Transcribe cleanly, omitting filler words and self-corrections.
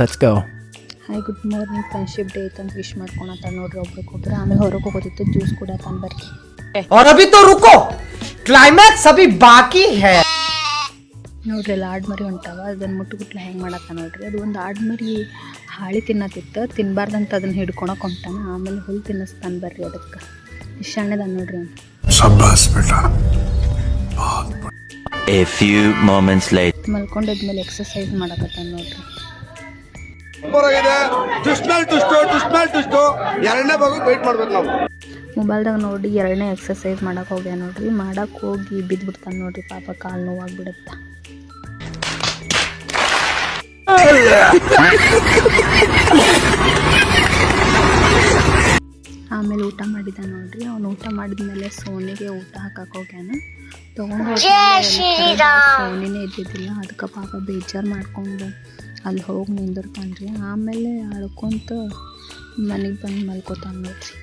Let's go. Hi good morning. Friendship day ಐತಂತ wish ಮಾಡ್ಕೊಳತ್ತ ನೋಡ್ರಿ ಒಬ್ರಿಗೊಬ್ರು. ಆಮೇಲೆ ಹೊರಗೆ ಹೋಗೋದಿತ್ತು, ಜ್ಯೂಸ್ ಕುಡಿಯತ್ತಾನ ಬರ್ರಿ. और अभी तो रुको, क्लाइमैक्स अभी बाकी है. ನೋಡ್ರಿ ಎಲ್ಲ ಆಡ್ಮರಿ ಹೊಂಟಾವ, ಅದನ್ನು ಮುಟ್ಟುಗುಟ್ಲೆ ಹೆಂಗೆ ಮಾಡತ್ತ ನೋಡ್ರಿ. ಅದು ಒಂದು ಆಡ್ಮರಿ ಹಾಳಿ ತಿನ್ನತ್ತಿತ್ತು, ತಿನ್ನಬಾರ್ದಂತ ಅದನ್ನ ಹಿಡ್ಕೊಳಕ್ಕೆ ಹೊಂಟಾನ. ಆಮೇಲೆ ಹುಲ್ಲು ತಿನ್ನಿಸ್ತಾನೆ ಬರ್ರಿ ಅದಕ್ಕೆ. ಇಷ್ಟು ಸಣ್ಣದ ನೋಡ್ರಿ ಅವ್ನು. A few moments later. ಮಲ್ಕೊಂಡಿದ್ಮೇಲೆ ಎಕ್ಸಸೈಸ್ ಮಾಡಕತ್ತಾನ ನೋಡ್ರಿ. ಮೊಬೈಲ್ದಾಗ ನೋಡಿ ಎರಡನೇ ಎಕ್ಸಸೈಸ್ ಮಾಡಕ್ಕೆ ಹೋಗ್ಯ ನೋಡ್ರಿ. ಮಾಡಕ್ಕೆ ಹೋಗಿ ಬಿದ್ದುಬಿಡ್ತಾನೆ ನೋಡ್ರಿ. ಪಾಪ ಕಾಲು ನೋವಾಗ್ಬಿಡುತ್ತೆ. ಆಮೇಲೆ ಊಟ ಮಾಡಿದ ನೋಡ್ರಿ. ಅವ್ನು ಊಟ ಮಾಡಿದ್ಮೇಲೆ ಸೋನಿಗೆ ಊಟ ಹಾಕಕ್ಕೆ ಹೋಗ್ಯಾನ. ತೊಗೊಂಡು ಸೋನಿನೇ ಇದ್ದಿದ್ದಿಲ್ಲ, ಅದಕ್ಕೆ ಪಾಪ ಬೇಜಾರು ಮಾಡ್ಕೊಂಡು ಅಲ್ಲಿ ಹೋಗಿ ನಿಂದಿರ್ತಾನೆ ರೀ. ಆಮೇಲೆ ಅಳ್ಕೊಂತ ಮನೆಗೆ ಬಂದು ಮಲ್ಕೋತಾನೆ ನೋಡ್ರಿ.